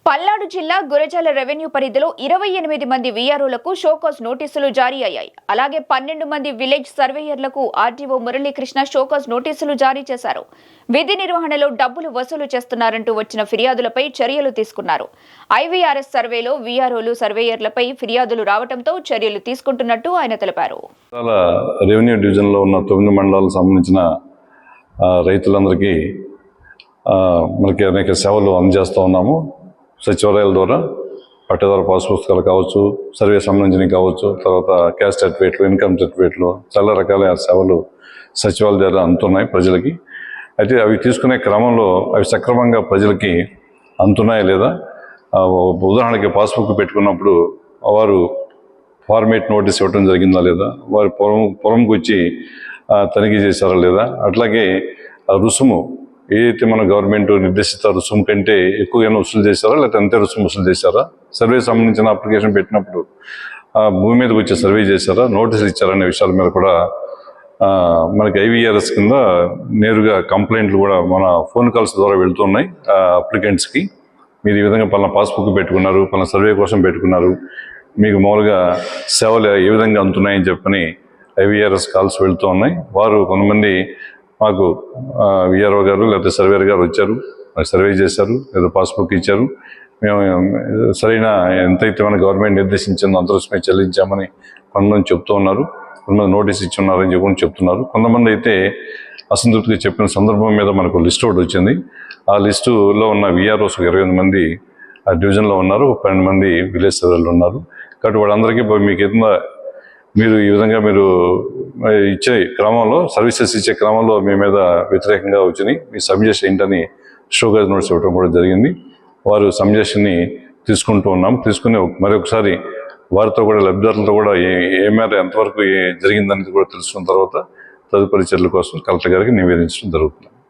పల్నాడు జిల్లా గురజాల రెవెన్యూ పరిధిలో 28 మంది వీఆర్ఓలకు షోకాజ్ నోటీసులు జారీ అయ్యాయి. అలాగే 12 మంది విలేజ్ సర్వేయర్లకు ఆర్డీఓ మురళీకృష్ణ షోకాజ్ నోటీసులు జారీ చేశారు. విధి నిర్వహణలో డబ్బులు వసూలు చేస్తున్నారంటూ వచ్చిన ఫిర్యాదులపై చర్యలు తీసుకున్నారు. ఐవీఆర్ఎస్ సర్వేలో వీఆర్ఓలు సర్వేయర్లపై ఫిర్యాదులు రావడంతో చర్యలు తీసుకుంటున్నట్టు ఆయన తెలిపారు. రెవెన్యూ డివిజన్లో ఉన్న 9 మండలాలకు సంబంధించిన రైతులందరికీ మనకి అనేక సేవలు అందజేస్తూ ఉన్నాము. సచివాలయాల ద్వారా పట్టదారు పాస్ పుస్తకాలు కావచ్చు, సర్వే సంబంధించినవి కావచ్చు, తర్వాత క్యాస్ట్ సర్టిఫికేట్లు, ఇన్కమ్ సర్టిఫికేట్లు, చాలా రకాల సేవలు సచివాలయం ద్వారా అందుతున్నాయి ప్రజలకి. అయితే అవి తీసుకునే క్రమంలో అవి సక్రమంగా ప్రజలకి అందుతున్నాయా లేదా, ఉదాహరణకి పాస్బుక్ పెట్టుకున్నప్పుడు వారు ఫార్మేట్ నోటీస్ ఇవ్వడం జరిగిందా లేదా, వారు పొలంకి వచ్చి తనిఖీ చేశారా లేదా, అట్లాగే రుసుము ఏదైతే మన గవర్నమెంట్ నిర్దేశిత రుసుము కంటే ఎక్కువగా వసూలు చేశారా లేకపోతే అంతే రుసుము వసూలు చేశారా, సర్వే సంబంధించిన అప్లికేషన్ పెట్టినప్పుడు భూమి మీదకి వచ్చి సర్వే చేశారా, నోటీసులు ఇచ్చారనే విషయాల మీద కూడా మనకి ఐవీఆర్ఎస్ కింద నేరుగా కంప్లైంట్లు కూడా మన ఫోన్ కాల్స్ ద్వారా వెళ్తున్నాయి అప్లికెంట్స్కి. మీరు ఈ విధంగా పలానా పాస్బుక్ పెట్టుకున్నారు, పలానా సర్వే కోసం పెట్టుకున్నారు, మీకు మామూలుగా సేవలు ఏ విధంగా అందుతున్నాయని చెప్పని ఐవీఆర్ఎస్ కాల్స్ వెళ్తూ ఉన్నాయి. వారు కొంతమంది మాకు విఆర్ఓ గారు లేకపోతే సర్వేయర్ గారు వచ్చారు, సర్వే చేశారు, లేదా పాస్బుక్ ఇచ్చారు, మేము సరైన ఎంతైతే మన గవర్నమెంట్ నిర్దేశించిందో అంత రుసుమే చెల్లించామని కొంతమంది చెప్తూ ఉన్నారు, కొంతమంది నోటీస్ ఇచ్చున్నారని చెప్పి చెప్తున్నారు. కొంతమంది అయితే అసంతృప్తిగా చెప్పిన సందర్భం మీద మనకు లిస్ట్ ఒకటి వచ్చింది. ఆ లిస్టులో ఉన్న విఆర్ఓస్ 28 మంది ఆ డివిజన్లో ఉన్నారు, 12 మంది విలేజ్ సర్వేలు ఉన్నారు. కాబట్టి వాళ్ళందరికీ మీకు ఏదైనా మీరు ఈ విధంగా మీరు ఇచ్చే క్రమంలో సర్వీసెస్ ఇచ్చే క్రమంలో మీ మీద వ్యతిరేకంగా వచ్చినాయి, మీ సబ్జెక్షన్ ఏంటని షోకాజ్ నోటీస్ ఇవ్వడం కూడా జరిగింది. వారు సబ్జెక్షన్ని తీసుకుంటూ ఉన్నాం. తీసుకుని మరొకసారి వారితో కూడా లబ్ధిదారులతో కూడా ఏ మేర ఎంతవరకు జరిగిందనేది కూడా తెలుసుకున్న తర్వాత తదుపరి చర్యల కోసం కలెక్టర్ గారికి నివేదించడం జరుగుతుంది.